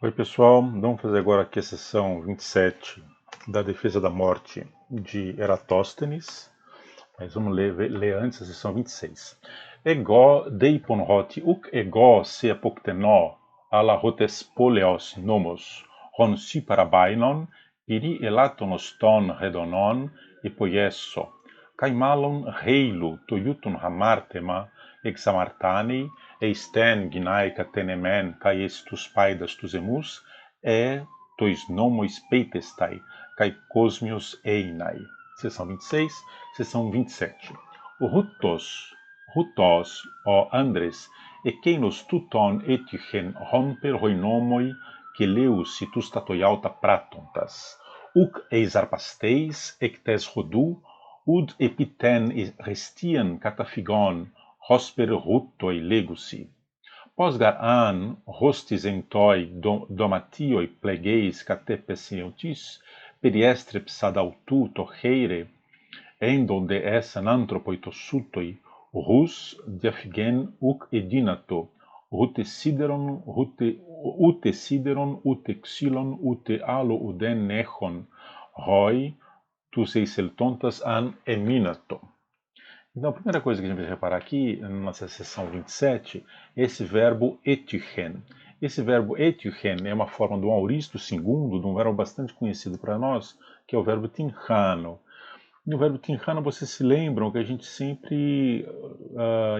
Oi, pessoal. Vamos fazer agora aqui a sessão 27 da Defesa da Morte de Eratóstenes. Mas vamos ler antes a sessão 26. Ego deipon hoti uk ego se apoktenó ala hotes poleos nomos hon superabainon piri elatonos ton redonon epoiesso kaimalon heilu toyuton hamartema examartani eisten gnai katenemen kai estus paidas tus emus tois nomos peitestai kai cosmios einai. Seção 26, seção 27. O Rutos, ó Andres, ekeinos tuton etichen romper hoinomoi keleus tus tatoialta pratontas, uk eis arpasteis ectes rodu, ud epiten restian catafigon, hosper rutoi legusi. Posgar an hostis entoi domatioi plegeis catepesientis, periestre psadautu tocheire, endon de essan anthropoitosutoi, rus diafigen uk edinato, ute sideron, ute xylon, ute alo uden nechon, roi, tus eiseltontas an eminato. Então, a primeira coisa que a gente vai reparar aqui, na nossa seção 27, é esse verbo etichen. Esse verbo etichen é uma forma do auristo segundo, de um verbo bastante conhecido para nós, que é o verbo tinhano. No verbo tinhano, vocês se lembram que a gente sempre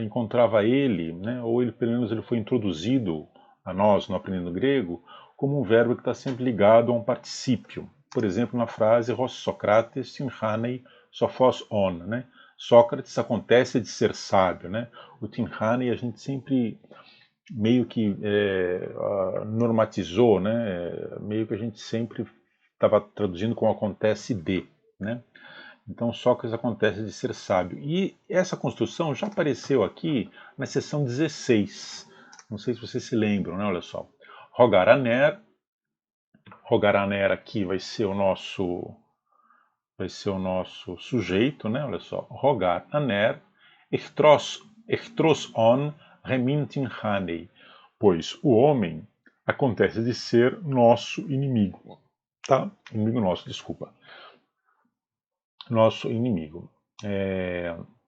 encontrava ele, né, ou ele, pelo menos ele foi introduzido a nós, no aprendendo grego, como um verbo que está sempre ligado a um particípio. Por exemplo, na frase Ros Socrates tinhanei sophos on, né? Sócrates acontece de ser sábio, né? O tinhanei a gente sempre meio que normatizou, né? Meio que a gente sempre estava traduzindo como acontece de, né? Então, Sócrates acontece de ser sábio. E essa construção já apareceu aqui na seção 16. Não sei se vocês se lembram, né? Olha só. Rogaraner. Rogaraner aqui vai ser o nosso sujeito, né? Olha só. Rogaraner. Echtros on remintin hanei. Pois o homem acontece de ser nosso inimigo. Tá? Inimigo nosso, desculpa. Nosso inimigo.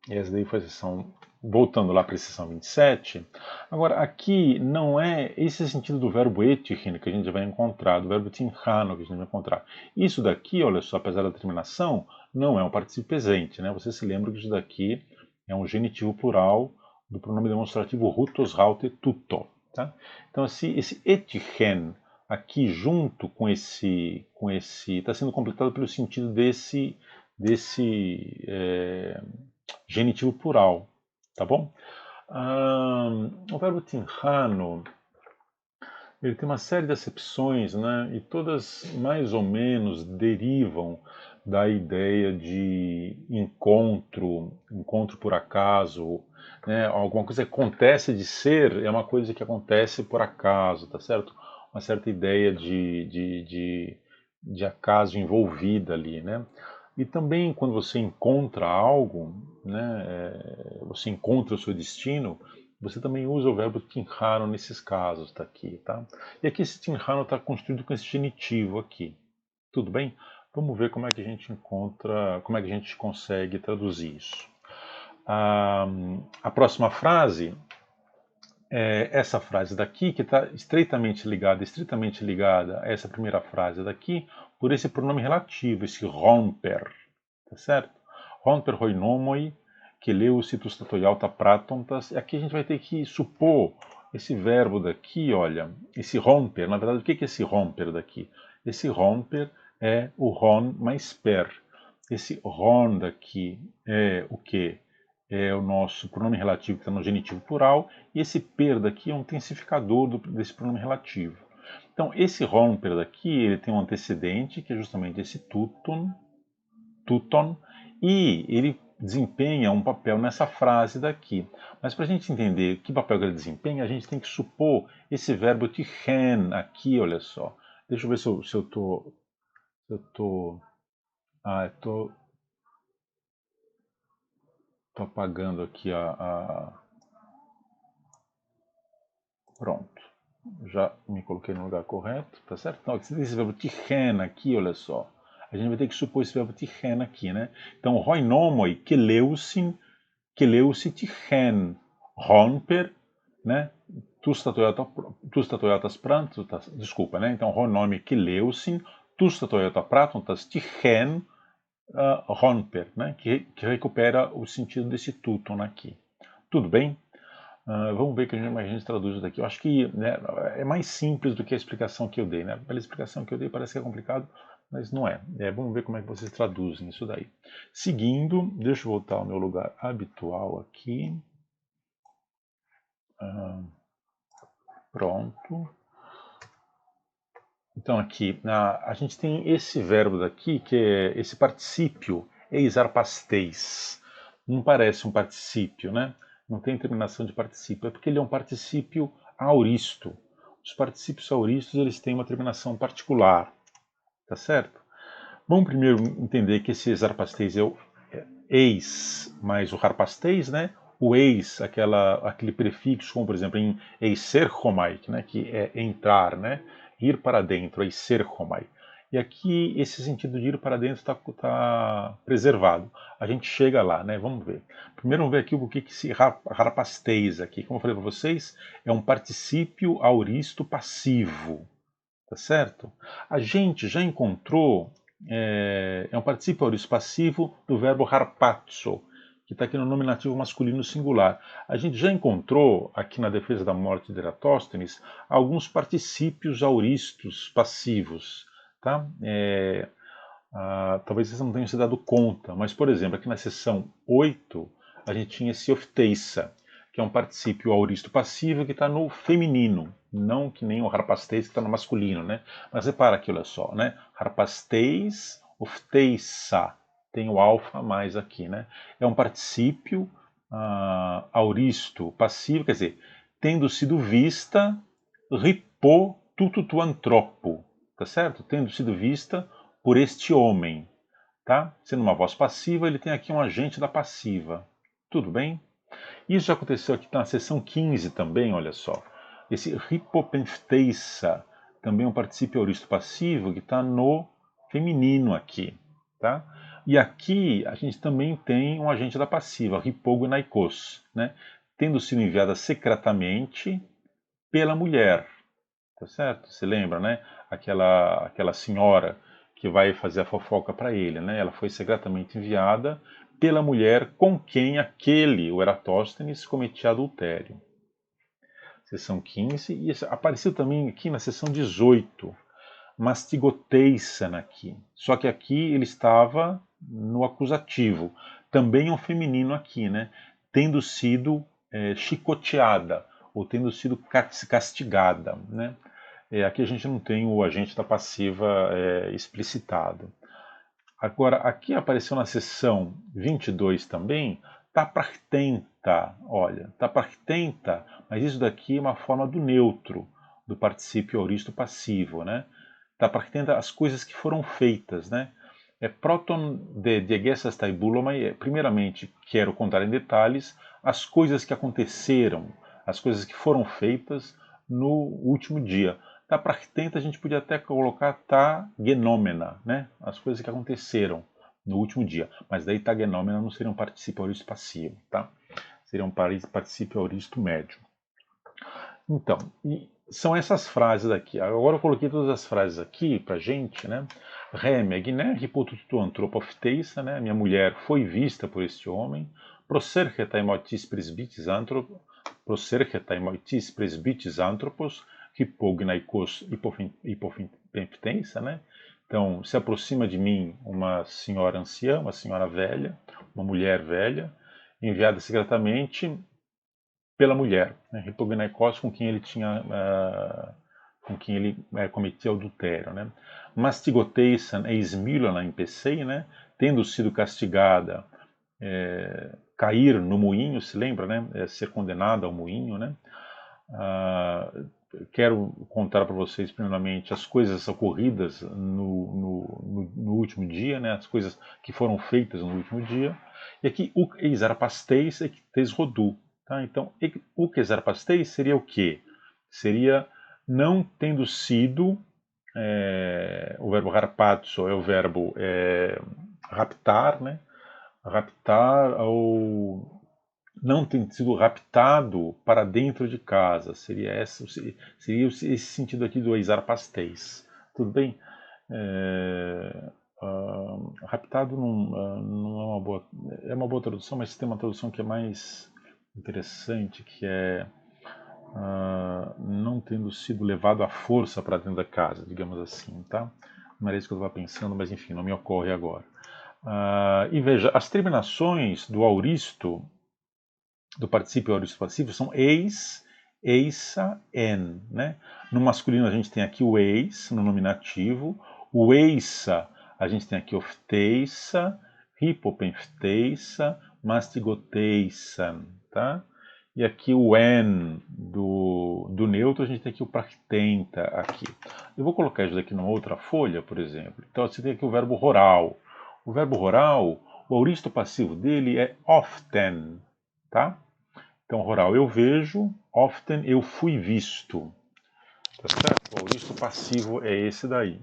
Essa daí foi a sessão, voltando lá para a sessão 27. Agora, aqui não é esse sentido do verbo etichen que a gente vai encontrar, do verbo tinhano que a gente vai encontrar. Isso daqui, olha só, apesar da terminação, não é um particípio presente, né? Você se lembra que isso daqui é um genitivo plural do pronome demonstrativo rutos, raute, tuto. Tá? Então, esse etichen aqui junto com esse está sendo completado pelo sentido desse genitivo plural, tá bom? O verbo tinhano, ele tem uma série de acepções, né? E todas mais ou menos derivam da ideia de encontro por acaso, né? Alguma coisa que acontece de ser é uma coisa que acontece por acaso, tá certo? Uma certa ideia de acaso envolvida ali, né? E também quando você encontra algo, né? Você encontra o seu destino, você também usa o verbo tinhano nesses casos, tá aqui, tá? E aqui esse tinhano está construído com esse genitivo aqui. Tudo bem? Vamos ver como é que a gente encontra, como é que a gente consegue traduzir isso. A próxima frase é essa frase daqui, que está estritamente ligada a essa primeira frase daqui, por esse pronome relativo, esse romper, tá certo? Romper hoinomoi, que leu citus tatoialta pratontas. Aqui a gente vai ter que supor esse verbo daqui, olha, esse romper. Na verdade, o que é esse romper daqui? Esse romper é o ron mais per. Esse ron daqui é o que? É o nosso pronome relativo que está no genitivo plural, e esse per daqui é um intensificador desse pronome relativo. Então, esse romper daqui, ele tem um antecedente, que é justamente esse tuton, e ele desempenha um papel nessa frase daqui. Mas para a gente entender que papel que ele desempenha, a gente tem que supor esse verbo tichen aqui, olha só. Deixa eu ver se eu tô... eu tô apagando aqui Pronto. Já me coloquei no lugar correto, tá certo? Então, esse verbo tichen aqui, olha só. A gente vai ter que supor esse verbo tichen aqui, né? Então, hoi nomoi keleusi tichen romper, né? Tusta toyotas prantas, desculpa, né? Então, hoi nome keleusin, tusta toyota prantas tichen romper, né? Que recupera o sentido desse tuton aqui. Tudo bem? Vamos ver como a gente traduz isso daqui. Eu acho que, né, é mais simples do que a explicação que eu dei, né? Pela explicação que eu dei parece que é complicado, mas não é. Vamos ver como é que vocês traduzem isso daí. Seguindo, deixa eu voltar ao meu lugar habitual aqui. Pronto. Então aqui, a gente tem esse verbo daqui, que é esse particípio, eis arpasteis. Não parece um particípio, né? Não tem terminação de particípio, é porque ele é um particípio auristo. Os particípios auristos, eles têm uma terminação particular, tá certo? Vamos primeiro entender que esse exarpasteis é o eis mais o harpasteis, né? O eis, aquele prefixo, como por exemplo em eiserchomai, né? Que é entrar, né? Ir para dentro, eiserchomai. E aqui esse sentido de ir para dentro está preservado. A gente chega lá, né? Vamos ver. Primeiro vamos ver aqui o que esse harpasteis aqui, como eu falei para vocês, é um particípio auristo passivo, tá certo? A gente já encontrou um particípio auristo passivo do verbo harpazo, que está aqui no nominativo masculino singular. A gente já encontrou aqui na defesa da morte de Eratóstenes alguns particípios auristos passivos, tá? Talvez vocês não tenham se dado conta, mas por exemplo, aqui na seção 8 a gente tinha esse ofteissa, que é um particípio auristo passivo que está no feminino, não que nem o harpasteis que está no masculino, né? Mas repara aqui, olha só, né? Harpasteis, ofteissa, tem o alfa mais aqui, né? É um particípio auristo passivo, quer dizer, tendo sido vista, ripo tututu antropo, tá certo? Tendo sido vista por este homem, tá? Sendo uma voz passiva, ele tem aqui um agente da passiva. Tudo bem? Isso já aconteceu aqui na seção 15 também, olha só. Esse ripopenfteissa também é um particípio auristo passivo que está no feminino aqui, tá? E aqui a gente também tem um agente da passiva, ripogonaikos, né? Tendo sido enviada secretamente pela mulher, tá certo? Você lembra, né? Aquela senhora que vai fazer a fofoca para ele, né? Ela foi secretamente enviada pela mulher com quem o Eratóstenes, cometia adultério. Seção 15, e apareceu também aqui na seção 18, mastigoteissan aqui. Só que aqui ele estava no acusativo. Também é um feminino aqui, né? Tendo sido chicoteada, ou tendo sido castigada, né? Aqui a gente não tem o agente da passiva explicitado. Agora, aqui apareceu na seção 22 também, tapartenta. Olha, tapartenta, mas isso daqui é uma forma do neutro, do particípio auristo passivo, né? Tapartenta, as coisas que foram feitas, né? Proton de diegessas taibulomai, primeiramente, quero contar em detalhes as coisas que aconteceram, as coisas que foram feitas no último dia. Tá praktenta a gente podia até colocar tá genômena, né? As coisas que aconteceram no último dia. Mas daí tá genômena não seria um particípio auristo passivo, tá? Seria um particípio auristo médio. Então, são essas frases aqui. Agora eu coloquei todas as frases aqui pra gente, né? Remeg, né? Hipotutu antropofteisa, né? Minha mulher foi vista por este homem. Prosercheta emotis presbitis antropos. Prosercheta emotis presbitis antropos. Hipognaikos hipofentensa, né? Então, se aproxima de mim uma senhora anciã, uma senhora velha, uma mulher velha, enviada secretamente pela mulher, né? Hipognaikos com quem ele tinha, cometia adultério, né? Mastigoteisan eis milana em Pesei, né? Tendo sido castigada, cair no moinho, se lembra, né? Ser condenada ao moinho, né? Quero contar para vocês, primeiramente, as coisas ocorridas no último dia, né? As coisas que foram feitas no último dia. E aqui, o exarpasteis e tes rodu. Tá? Então, o exarpasteis seria o quê? Seria não tendo sido, o verbo harpazo é o verbo raptar, né? Raptar ou não tendo sido raptado para dentro de casa. Seria esse sentido aqui do exarpasteis. Tudo bem? Raptado não é uma boa tradução, mas tem uma tradução que é mais interessante, que é não tendo sido levado à força para dentro da casa, digamos assim, tá? Não era isso que eu estava pensando, mas enfim, não me ocorre agora. E veja, as terminações do auristo, do particípio auristo passivo, são eis, eissa, en, né? No masculino a gente tem aqui o eis, no nominativo, o eissa a gente tem aqui ofteissa, hipopenfteissa, mastigoteissa, tá? E aqui o en do neutro, a gente tem aqui o praktenta aqui. Eu vou colocar isso daqui numa outra folha, por exemplo. Então você tem aqui o verbo roral. O verbo roral, o auristo passivo dele é often, tá? Então, roral, eu vejo, often eu fui visto. Tá certo? O auristo passivo é esse daí.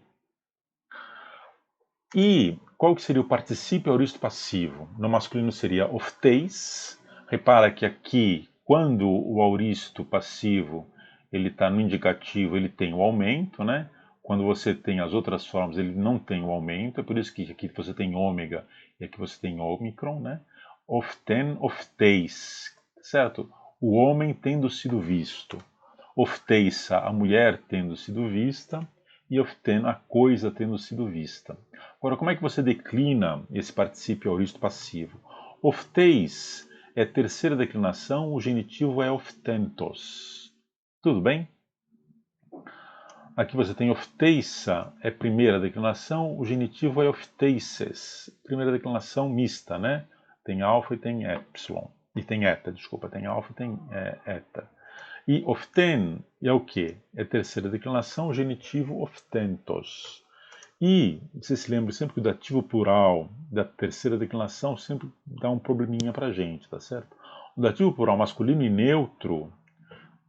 E qual que seria o particípio auristo passivo? No masculino seria ofteis. Repara que aqui, quando o auristo passivo ele está no indicativo, ele tem o aumento, né? Quando você tem as outras formas, ele não tem o aumento. É por isso que aqui você tem ômega e aqui você tem ômicron, né? Often, ofteis, certo? O homem tendo sido visto. Ofteissa, a mulher tendo sido vista. E often, a coisa tendo sido vista. Agora, como é que você declina esse particípio auristo passivo? Ofteis é terceira declinação, o genitivo é oftentos. Tudo bem? Aqui você tem ofteissa, é primeira declinação, o genitivo é ofteises. Primeira declinação mista, né? Tem alfa e tem epsilon. E tem eta, desculpa, tem alfa e tem eta. E often é o quê? É terceira declinação, o genitivo oftentos. E você se lembra sempre que o dativo plural da terceira declinação sempre dá um probleminha pra gente, tá certo? O dativo plural masculino e neutro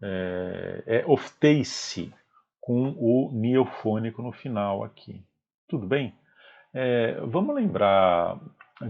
é ofteice, com o neofônico no final aqui. Tudo bem? Vamos lembrar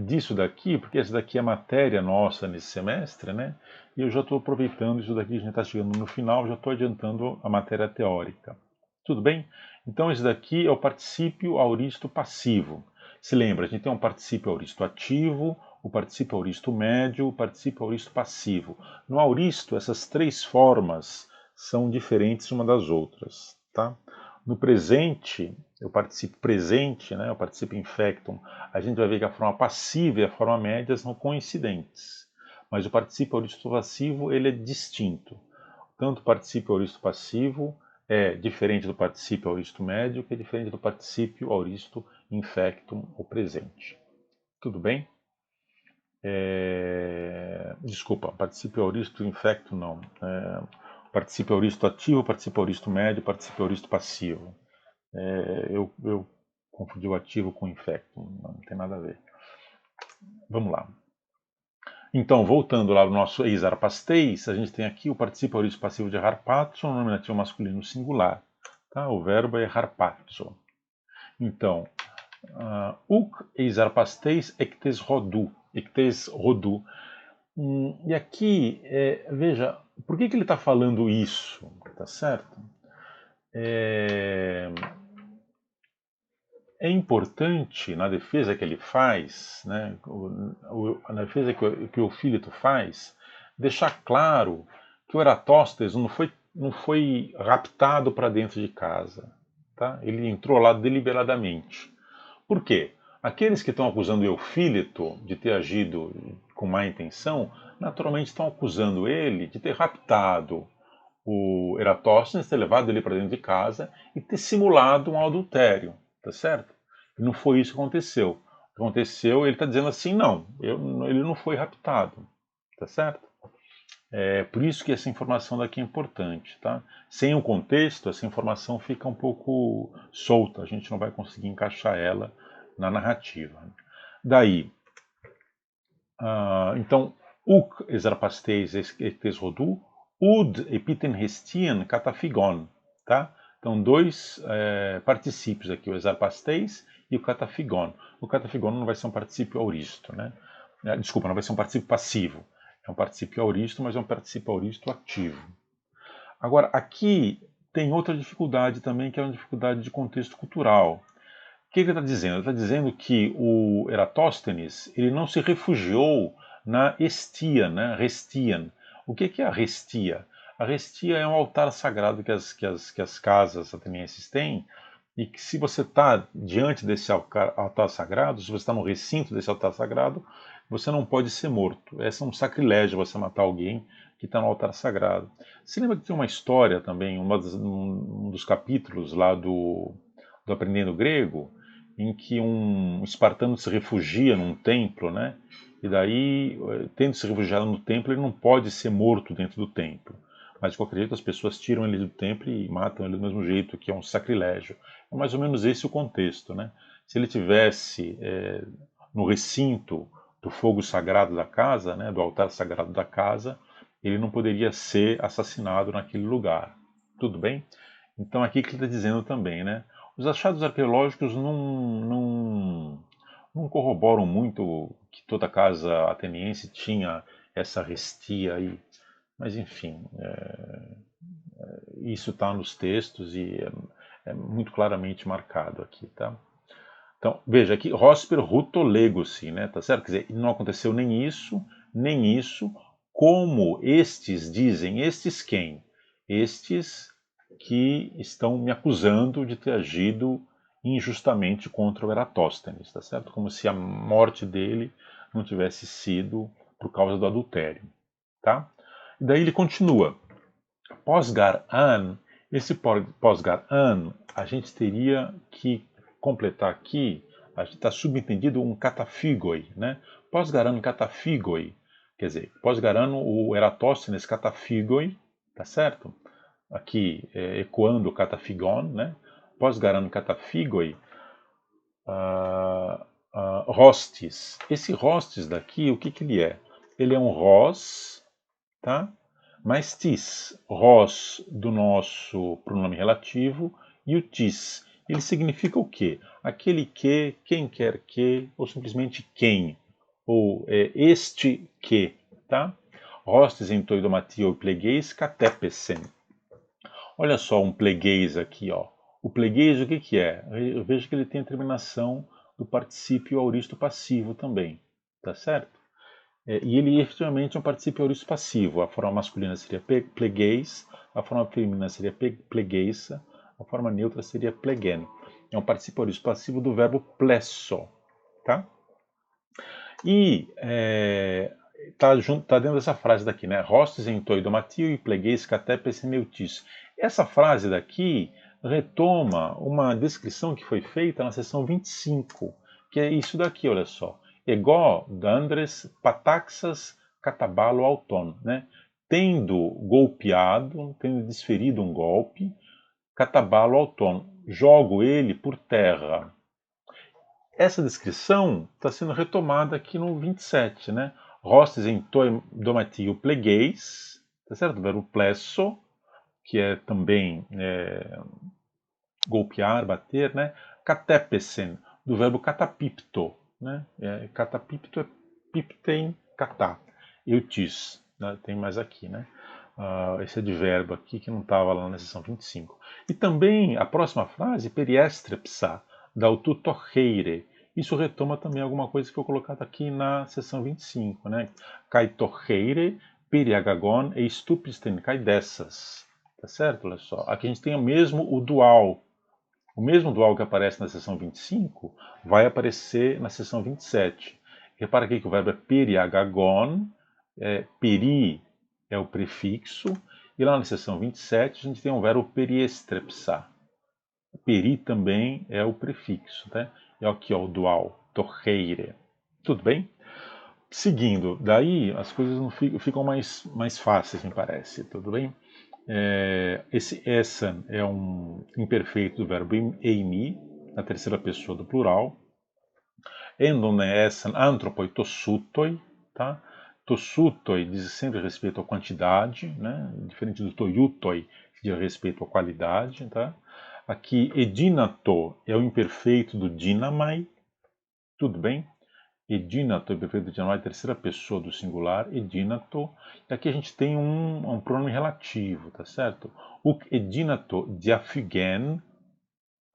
disso daqui, porque essa daqui é matéria nossa nesse semestre, né? E eu já estou aproveitando isso daqui, a gente está chegando no final, já estou adiantando a matéria teórica. Tudo bem? Então esse daqui é o particípio auristo passivo. Se lembra, a gente tem um particípio auristo ativo, o particípio auristo médio, o particípio auristo passivo. No auristo, essas três formas são diferentes uma das outras, tá? No presente, o particípio presente, né, o particípio infectum, a gente vai ver que a forma passiva e a forma média são coincidentes. Mas o particípio auristo passivo ele é distinto. Tanto o particípio auristo passivo é diferente do particípio auristo médio, que é diferente do particípio auristo infectum, o presente. Tudo bem? Desculpa, particípio auristo infectum não. Particípio auristo ativo, particípio auristo médio, particípio auristo passivo. Eu confundi o ativo com o infectum, não tem nada a ver. Vamos lá. Então, voltando lá no nosso eis arpasteis, a gente tem aqui o particípio auristo passivo de harpazo, no nominativo masculino singular. Tá? O verbo é harpazo. Então, uk eis arpasteis ectes rodu. Ectes rodu. E aqui, veja, por que ele está falando isso? Tá certo? É importante na defesa que ele faz, né, na defesa que o Fílito faz, deixar claro que o Eratóstenes não foi raptado para dentro de casa. Tá? Ele entrou lá deliberadamente. Por quê? Aqueles que estão acusando o Eufílito de ter agido com má intenção, naturalmente estão acusando ele de ter raptado o Eratóstenes, ter levado ele para dentro de casa e ter simulado um adultério, tá certo? E não foi isso que aconteceu. O que aconteceu, ele está dizendo assim, não, ele não foi raptado, tá certo? É por isso que essa informação daqui é importante, tá? Sem o contexto, essa informação fica um pouco solta, a gente não vai conseguir encaixar ela na narrativa. Daí, então, uk exarpasteis ectes rodu, ud epiten hestian cataphigon. tá? Então, dois particípios aqui, o exarpasteis e o catafigon. O catafigon não vai ser um particípio auristo, né? Desculpa, não vai ser um particípio passivo. É um particípio auristo, mas é um particípio auristo ativo. Agora, aqui tem outra dificuldade também, que é uma dificuldade de contexto cultural. O que ele está dizendo? Ele está dizendo que o Eratóstenes ele não se refugiou na estia, né? Restian. O que é a restia? A restia é um altar sagrado que as casas atenienses têm, e que se você está diante desse altar sagrado, se você está no recinto desse altar sagrado, você não pode ser morto. É um sacrilégio você matar alguém que está no altar sagrado. Você lembra que tem uma história também, um dos capítulos lá do Aprendendo Grego, em que um espartano se refugia num templo, né? E daí, tendo se refugiado no templo, ele não pode ser morto dentro do templo. Mas de qualquer jeito, as pessoas tiram ele do templo e matam ele do mesmo jeito, que é um sacrilégio. É mais ou menos esse o contexto, né? Se ele tivesse no recinto do fogo sagrado da casa, né, do altar sagrado da casa, ele não poderia ser assassinado naquele lugar. Tudo bem? Então aqui que ele está dizendo também, né? Os achados arqueológicos não corroboram muito que toda casa ateniense tinha essa restia aí. Mas enfim, isso está nos textos e é muito claramente marcado aqui, tá? Então, veja aqui, Rosper Ruto Legosi, né? Tá certo? Quer dizer, não aconteceu nem isso, como estes dizem, estes quem? Estes que estão me acusando de ter agido injustamente contra o Eratóstenes, tá certo? Como se a morte dele não tivesse sido por causa do adultério, tá? E daí ele continua. Pós-gar-an, esse pós-gar-an, a gente teria que completar aqui, a gente está subentendido um catafigoi, né? Pós-garan catafigoi, quer dizer, pós-garan o Eratóstenes catafigoi, tá certo? Aqui ecoando o catafigon, né? Pós-garan catafigoi, rostes. Esse rostes daqui, o que que ele é? Ele é um ros, tá? Mais tis, ros do nosso pronome relativo, e o tis, ele significa o quê? Aquele que, quem quer que, ou simplesmente quem, ou este que, tá? Hostes em toidomatio plegueis catepesen. Olha só um pleguês aqui, ó. O pleguês o que que é? Eu vejo que ele tem a terminação do particípio auristo passivo também, tá certo? E ele efetivamente é um particípio auristo passivo. A forma masculina seria plegueis, a forma feminina seria plegueiça, a forma neutra seria plegen. É um particípio auristo passivo do verbo plesso, tá? E tá dentro dessa frase daqui, né? Rostes em toidomatio e plegueis catepes neutis. Essa frase daqui retoma uma descrição que foi feita na seção 25, que é isso daqui, olha só. Ego dandres pataxas catabalo auton, né? Tendo golpeado, tendo desferido um golpe, catabalo auton, jogo ele por terra. Essa descrição está sendo retomada aqui no 27, né? Hostes em domatio plegueis, tá certo? O verbo plesso, que é também golpear, bater, né? Catepesen, do verbo catapipto, né? Catapipto é pipten catá. Eutis, né? Tem mais aqui, né? Esse advérbio aqui que não estava lá na seção 25. E também a próxima frase, periestrepsa, da torreire. Isso retoma também alguma coisa que foi colocada aqui na seção 25, né? Kai torreire, periagagon e stupisten kai dessas. Tá certo? Olha só. Aqui a gente tem o mesmo dual. O mesmo dual que aparece na seção 25 vai aparecer na seção 27. Repara aqui que o verbo é periagagon, peri é o prefixo, e lá na seção 27 a gente tem o verbo periestrepsar. Peri também é o prefixo, né? É aqui ó, o dual, torreire. Tudo bem? Seguindo, daí as coisas não ficam mais fáceis, me parece, tudo bem? Esse essen é um imperfeito do verbo eimi, na terceira pessoa do plural. Endon essen anthropoi tossutoi, tá? Tossutoi diz sempre respeito à quantidade, né? Diferente do toiutoi, que diz respeito à qualidade, tá? Aqui, edinato é o imperfeito do dinamai, tudo bem? Edinato é o imperfeito do dinamai, terceira pessoa do singular, edinato. E aqui a gente tem um pronome relativo, tá certo? O edinato diafigen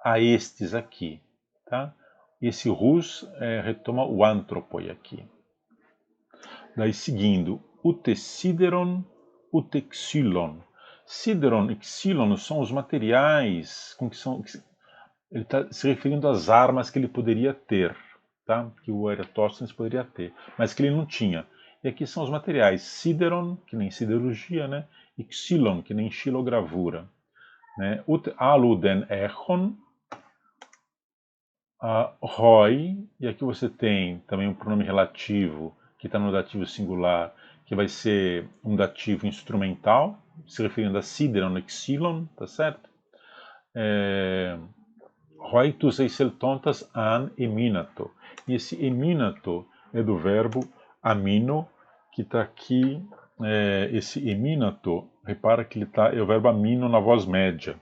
a estes aqui, tá? Esse rus retoma o antropoi aqui. Daí seguindo, utesideron, utexilon. Sideron e xilon são os materiais com que são. Ele está se referindo às armas que ele poderia ter, tá? Que o Eratosthenes poderia ter, mas que ele não tinha. E aqui são os materiais: sideron, que nem siderurgia, né? E xilon, que nem xilogravura. Né? Ut aluden echon, roi, e aqui você tem também um pronome relativo que está no dativo singular, que vai ser um dativo instrumental, se referindo a sideron e xilon, tá certo? Roi tus eiseltontas an eminato. E esse eminato é do verbo amino, que está aqui, esse eminato, repara que é o verbo amino na voz média.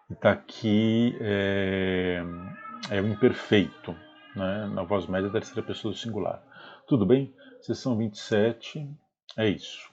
E está aqui, é o imperfeito, né, na voz média da terceira pessoa do singular. Tudo bem? Sessão 27, é isso.